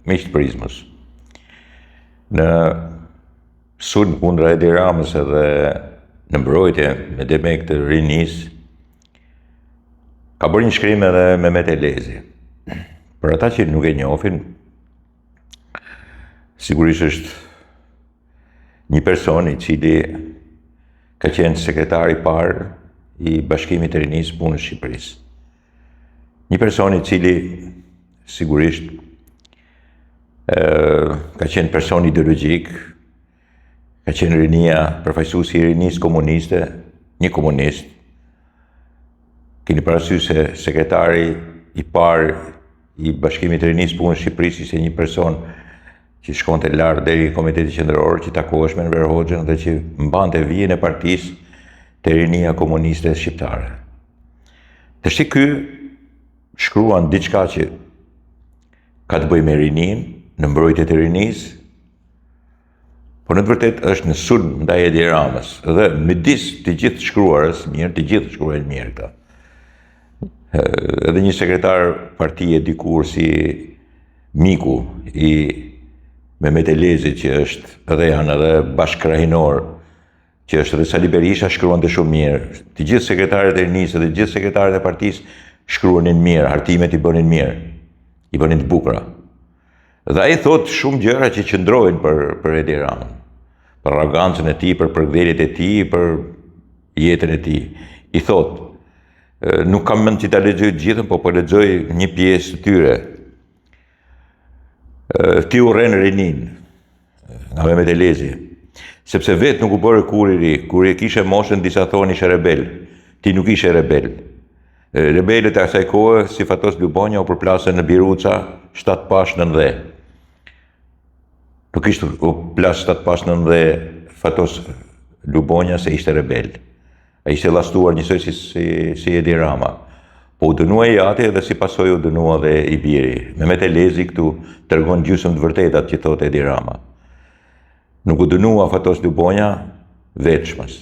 miqtë Prizmës. Në sulm kundra Edi Ramës edhe në mbrojtje me demek të rinis, ka bërë një shkrim edhe Mehmet Elezi. Për ata që nuk e njohin, sigurisht është një person i cili ka qenë sekretari parë i Bashkimit të Rinisë Punës Shqipërisë. Një person i cili sigurisht ka qenë person ideologjik, ka qenë Rinia, përfaqësuesi i Rinisë Komuniste, një komunist. Keni parasysh se sekretari i parë i Bashkimit të Rinisë Punës Shqipërisë ishte një person që shkonte lart deri Komiteti Qendror, që takohesh me Enver Hoxhën dhe që mbante vijën e partisë të Rinia Komuniste Shqiptare. Tash ky shkruan diçka që ka të bëjë me Rinin, në mbrojtje të Rinisë, por në të vërtetë është në sulm ndaj Edi Ramës. Dhe midis të gjithë shkruarës mirë, të gjithë shkruajnë mirë këta. Edhe një sekretar partie dikur si miku i Mehmet Elezi, që është edhe janë edhe bashkëkrahinor, që është edhe Sali Berisha, shkruan të shumë mirë. Të gjithë sekretarët e Rinisë dhe të gjithë sekretarët e partisë shkruanin mirë, hartimet i bënin mirë, i bënin të bukura. Dhe ai thot shumë gjëra që qëndrojnë për Edi Ramën, për arrogancën e tij, për përgdheljet e tij, për jetën e tij. I thot, nuk kam mend që ta lexoj të gjithën, po lexoj një pjesë të tyre. Ti urren Rinin, nga Mehmet Elezi, sepse vetë nuk u bërë kur i ri, kur e kishe moshën disa thonë ishe rebel, ti nuk ishe rebel. Rebelët e asaj kohë, si Fatos Lubonja, u përplasën në Biruca, 7 pash në ndhe. Nuk ishte u plasë 7 pash në ndhe Fatos Lubonja se ishte rebel. A ishte lastuar njësoj si Edi Rama. Po u dënua i ati dhe si pasoj u dënua dhe i biri. Mehmet Elezi këtu tregon gjysmë të vërtetat që thot Edi Rama. Nuk u dënua Fatos Lubonja vetshmës.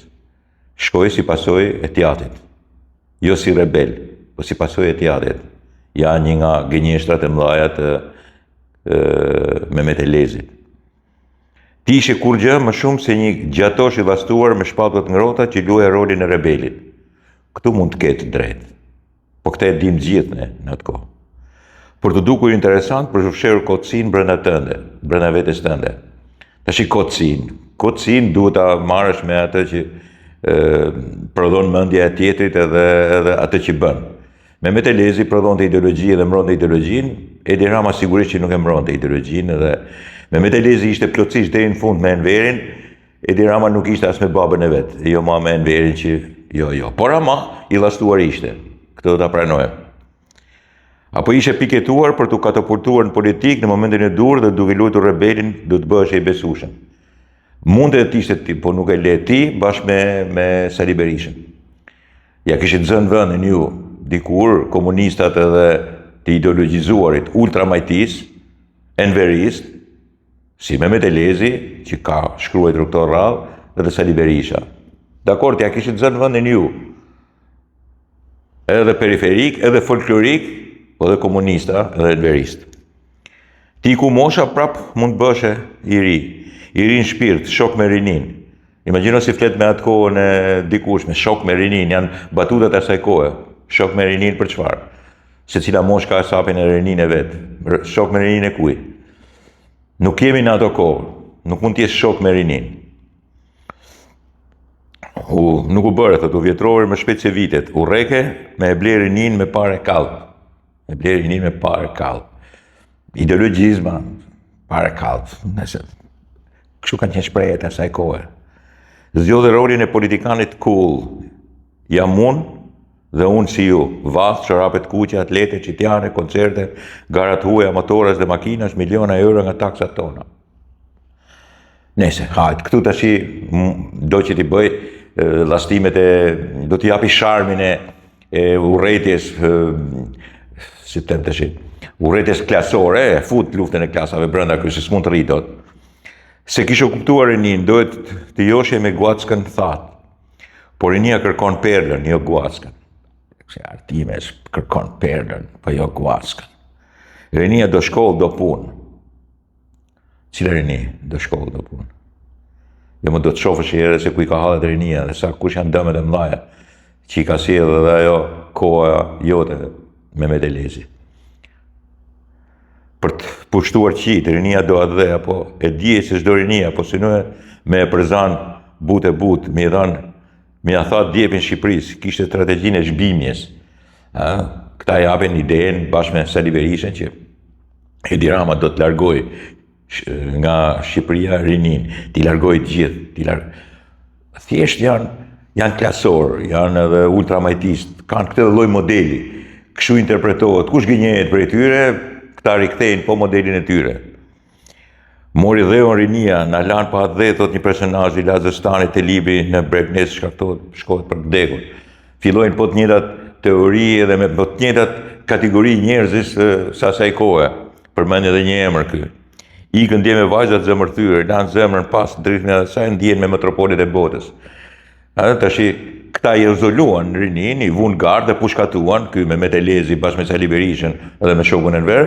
Shkoi si pasoj e tjatit. Jo si rebel, po si pasoj e tjatit. Ja një nga gënjeshtrat e mëdhaja të Mehmet Elezit. Ti ishe kur gjë më shumë se një gjatosh i lastuar me shpatullat ngrohta që luaj rolin e rebelit. Këtu mund të ketë drejt. Po këta e dim gjithë në atë kohë. Por të dukur interesant për shfshirë kotësin brenda tënde, brenda vetes tënde. Tash i kotësin duhet ta marrësh me atë që prodhon mendja e tjetrit edhe atë që bën. Mehmet Elezi prodhonte ideologji dhe mbronte ideologjinë, Edi Rama sigurisht që nuk e mbronte ideologjinë dhe Mehmet Elezi ishte plotësisht deri në fund me Enverin, Edi Rama nuk ishte as me babën e vet, jo ma me Enverin që jo. Por ama i llastuar ishte. Këtë do ta pranojmë. Apo ishe piketuar për të katapultuar në politikë në momentin e dur dhe duke luajtur rebelin, do të bëhesh i besueshëm. Mundet të ishte ti, po nuk e le ti bashkë me Sali Berishën. Ja kishit zënë vendin ju dikur komunistat edhe të ideologjizuarit ultramajtis, enverist, si Mehmet Elezi, që ka shkruar këto rradhë, dhe Sali Berisha. Dakor, ja kishit zënë vendin ju. Edhe periferik, edhe folklorik, po dhe komunista, edhe enverist. Ti ku mosha prap mund bëshe i ri në shpirt, shok me Rinin. Imagjino si flet me atë kohën e dikush, me shok me Rinin, janë batutat e asaj kohe. Shok me Rinin për çfarë? Se cila mosh ka sapin e Rinin e vet. Shok me Rinin e kuj? Nuk jemi në ato kohë, nuk mund t'jesh shok me Rinin. Nuk u bërë, thot, u vjetrori më shpejt se vitet. U reke me e ble Rinin me pare kallë. Me ble Rinin me pare kallë. Ideologjizma, pare kallë. Kështu kanë qenë shprehjet e asaj kohe. Zgjodhe rolin e politikanit cool. Jam unë dhe unë si ju. Vath, çorapet kuqe, atlete, qitjane, koncerte, garat huaja, motoras dhe makinash, miliona euro nga taksat tona. Nese, hajt, këtu tash do që t'i bëj llastimet do t'i japi sharmin e urrëties, si të them tash, urrëties klasore, fut luftën e klasave brenda këtu, se s'mund të rri dot. Se kishe kuptuar Rinin, dohet të joshe me guackën thatë. Por Rinia kërkon perlën, jo guackën. Se Artimes kërkon perlën, po jo guackën. Rinia do shkollë, do punë. Cila rini do shkollë do punë. Jo më do të shofësh herë se ku i ka hallet rinia dhe sa kush janë dëmet e mëdha që i ka sjellë edhe ajo koha jote Mehmet Elezi. Për të pushtuar qitë, rinia do atë dhe, apo e dje se çdo rinia, apo si në me e përzan but e but, me ja tha djepin Shqipërisë, kishte strategjinë e zhbimjes. Këta japin idenë bashkë me Sali Berishën që Edi Rama do të largoj nga Shqipëria rinin, t'i largoj të gjithë, thjesht janë klasor, janë edhe ultramajtist, kanë këtë lloj modeli, kështu interpretohet, kush gënjehet prej tyre, këta rikthejnë po modelin e tyre. Mori dheun rinia, na lanë pa dhe, thot një personazh i Lazëstanit të libri në Bregnes shkohet për vdekur. Fillojnë po të njëjtat teori edhe me po të njëjtat kategori njerëzish sa asaj kohe. Përmend edhe një emër ky. Ikën dje me vajzat zemërthyre, lanë zemrën pas dritën e saj ndjen me metropolit e botës. Tash këta i izoluan rinin, i vun gardë dhe pushkatuan, ky me Mehmet Elezi bashkë me Sali Berishën edhe me shokun Enver.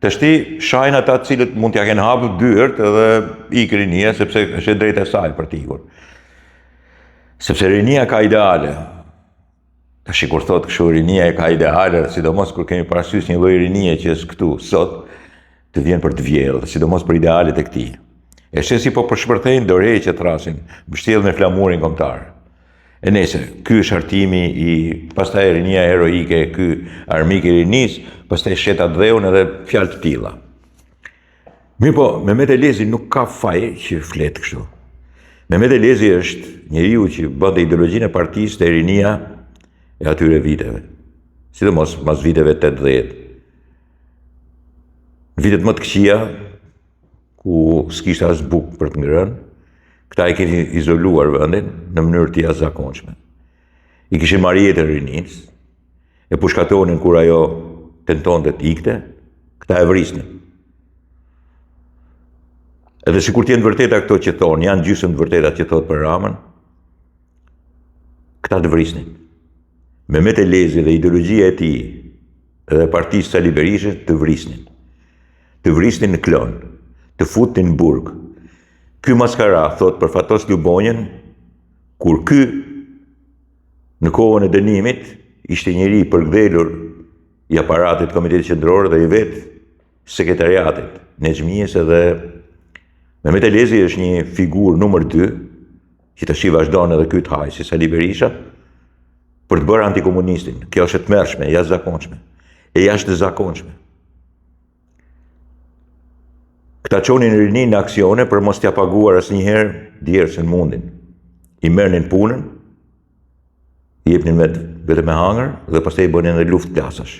Tash shajnë ata të cilët mund t'ja kenë hapur dyert edhe ikë rinia sepse është e drejtë e saj për t'ikur. Sepse rinia ka ideale. Tash kur thot kështu rinia e ka ideale, sidomos kur kemi parasysh një lloj rinie që është këtu sot, të vjen për të vjedhë, sidomos për idealet e këtij. E sheh si po përshpërthejnë dorëheqje që thrasin, mbështjellën me flamurin kombëtar. E nëse ky është hartimi i pastaj rinia heroike, ky armik i rinis, pastaj shetat dheun edhe fjalë të tilla. Mirë po, Mehmet Elezi nuk ka faj që flet kështu. Mehmet Elezi është njeriu që bënte ideologjinë e partisë të rinia e atyre viteve, sidomos mas viteve 80. Vitet më të këqija, ku s'kishte as bukë për të ngrënë, këta i keni izoluar vendin në mënyrë të jashtëzakonshme. I kishin marrë jetën rinis, e pushkatonin kur ajo tentonte të ikte, këta e vrisnin. Edhe sikur të jenë vërteta këto që thonë, janë gjysmë të vërteta që thotë për Ramën, këta të vrisnin. Mehmet Elezi dhe ideologjia e tij dhe partisë Sali Berishës të vrisnin. Të vrisnin në klon, të futin në burg. Ky maskara, thot për Fatos Lubonjën, kur ky në kohën e dënimit ishte njëri i përkthjelur i aparatit Komitetit Qendror dhe i vet sekretariatit Nexhmijes edhe Mehmet Elezi është një figurë numër 2 që tash i vazhdon edhe ky të haj si Sali Berisha për të bërë antikomunistin. Kjo është e tmerrshme, jashtëzakonshme, e jashtëzakonshme. Këta çonin rinin në aksione për mos t'ia paguar asnjëherë djersën mundin. I merrnin punën, i jepnin vetëm me hangër dhe pastaj i bënin edhe luftë klasash.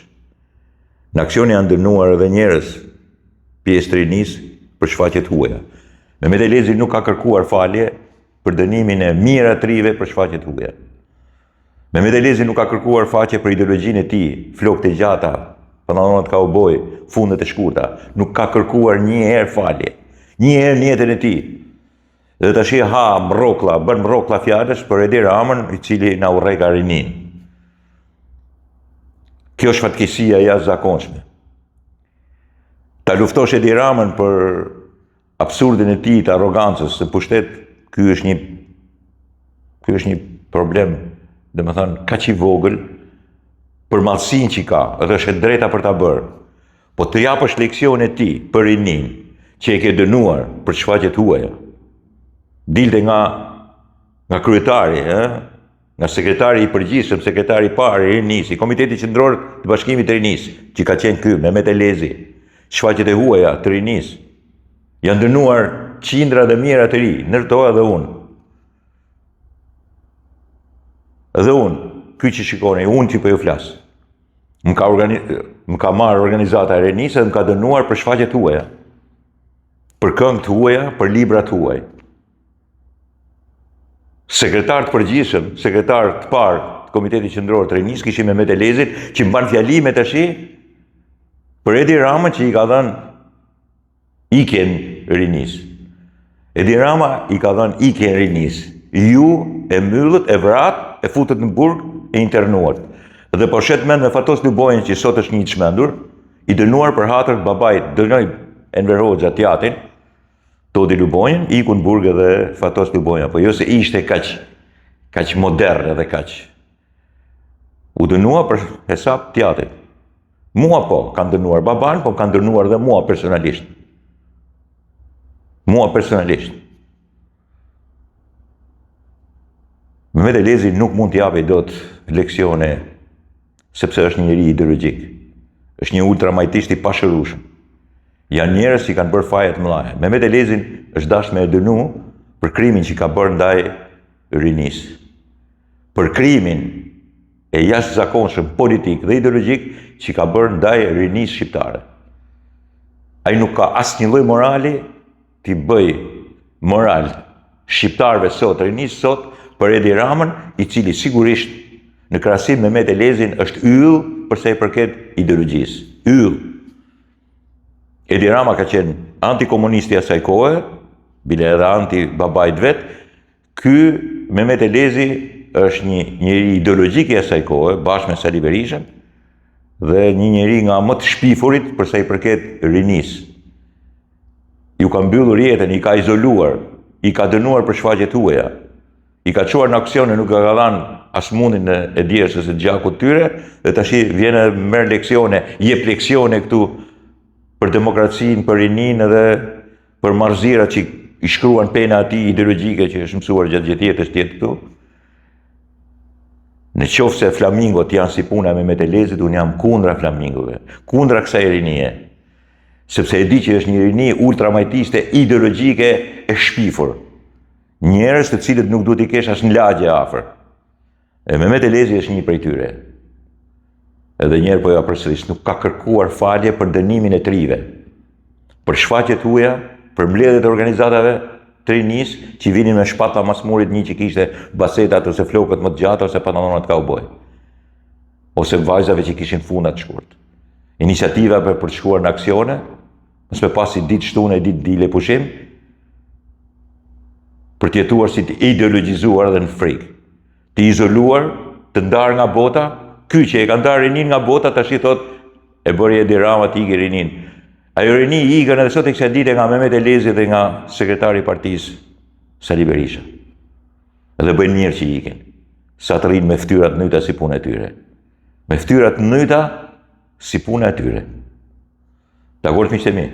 Në aksione janë dënuar edhe njerëz pjesë të rinis për shfaqje të huaja. Mehmet Elezi nuk ka kërkuar falje për dënimin e mijëra të rive për shfaqje të huaja. Mehmet Elezi nuk ka kërkuar faqe për ideologjinë e tij, flokët e gjata, pantallonat kauboj, fundet e shkurta, nuk ka kërkuar një herë falje, një herë në jetën e tij. Dhe tash bën mroklla fjalësh për Edi Ramën, i cili na urrej ka rinin. Kjo është fatkeqësia e jashtëzakonshme. Ta luftosh Edi Ramën për absurdin e tij të arrogancës së pushtet, ky është një problem, domethënë kaq i vogël për madhsinë që ka, edhe është e drejta për ta bërë. Po të japësh leksion e tij për rinin që e ke dënuar për shfaqje të huaja. Dilte nga kryetari, nga sekretari i përgjithshëm, sekretari i parë i rinis, i Komitetit Qendror të Bashkimit të Rinis, që ka qenë ky Mehmet Elezi, shfaqjet e huaja të rinis. Janë dënuar qindra dhe mijëra të ri, ndërtoa edhe unë. Edhe unë, ky që shikoni, unë që po ju flas. Më ka marrë organizata e rinis dhe më ka dënuar për shfaqjet huaja. Për këngë të huaja, për libra të huaj. Sekretar të përgjithshëm, sekretar të parë të Komitetit Qendror të Rinis, kishim Mehmet Elezin, që mban fjalime tash për Edi Ramën që i ka dhënë ikjen rinis. Edi Rama i ka dhënë ikjen rinis. Ju e mbyllët, e vrat, e futët në burg, e internuat. Dhe po shet mend me Fatos Lubonjën që sot është një i çmendur, i dënuar për hatër të babait, dënoi Enver Hoxha Tjatin, Todi Lubonjën, ikun burg edhe Fatos Lubonja, po jo se ishte kaq modern edhe kaq. U dënua për hesap tjatit. Mua po, kanë dënuar baban, po kanë dënuar dhe mua personalisht. Mua personalisht. Mehmet Elezi nuk mund t'japi dot leksione, sepse është një njeri ideologjik. Është një ultramajtist i pashërueshëm. Janë njerëz që kanë bërë fajet mëdha. Mehmet Elezin është dashur me e dënu për krimin që ka bërë ndaj rinisë. Për krimin e jashtëzakonshëm politik dhe ideologjik që ka bërë ndaj rinisë shqiptare. Ai nuk ka asnjë lloj morali t'i bëj moral shqiptarëve sot, rinisë sot, për Edi Ramën, i cili sigurisht në krahasim me Mehmet Elezin është yll për sa i përket ideologjisë. Yll. Edi Rama ka qenë antikomunisti asaj kohe, bile edhe anti-babait vet. Ky Mehmet Elezi është një njeri ideologjik i asaj kohe, bashkë me Sali Berishën, dhe një njeri nga më të shpifurit për sa i përket rinisë. Ju ka mbyllur jetën, i ka izoluar, i ka dënuar për shfaqjet huaja, i ka çuar në aksione, nuk ka dhënë as mundin e djersës së gjakut tyre, dhe tash vjen e merr leksione, jep leksione këtu për demokracinë, për rinin edhe për marrëzirat që i shkruan pena atij ideologjike që është mësuar gjatë gjithë jetës tjetë këtu. Në qoftë se flamingot janë si puna me Mehmet Elezit, unë jam kundra flamingove, kundra kësaj rinie, sepse e di që është një rini ultramajtiste ideologjike e shpifur. Njerëz të cilët nuk duhet i kesh as në lagje afër. E Mehmet Elezi është një prej tyre. Edhe njerë po ja përsëris, nuk ka kërkuar falje për dënimin e trive, për shfaqjet huaja, për mbledhjet e organizatave të rinisë që vinin me shpata masmurit, një që kishte basetat ose flokët më të gjata ose pantallonat kauboj, ose vajzave që kishin fundat të shkurt. Iniciativa për të shkuar në aksione, mos me pasi ditë shtune, ditë dile pushim, për të jetuar si të ideologjizuar dhe në frikë, të izoluar, të ndarë nga bota. Ky që e ka ndarë rinin nga bota, tash i thot e bëri Edi Rama të ikë rinin. Ajo rini i ikën edhe sot e kësaj dite nga Mehmet Elezi dhe nga sekretari i partisë Sali Berisha. Edhe bëjnë mirë që i ikën. Sa të rinë me ftyrat nëjta si punë e tyre. Me ftyrat nëjta si punë e tyre. Dakord miqtë e mi?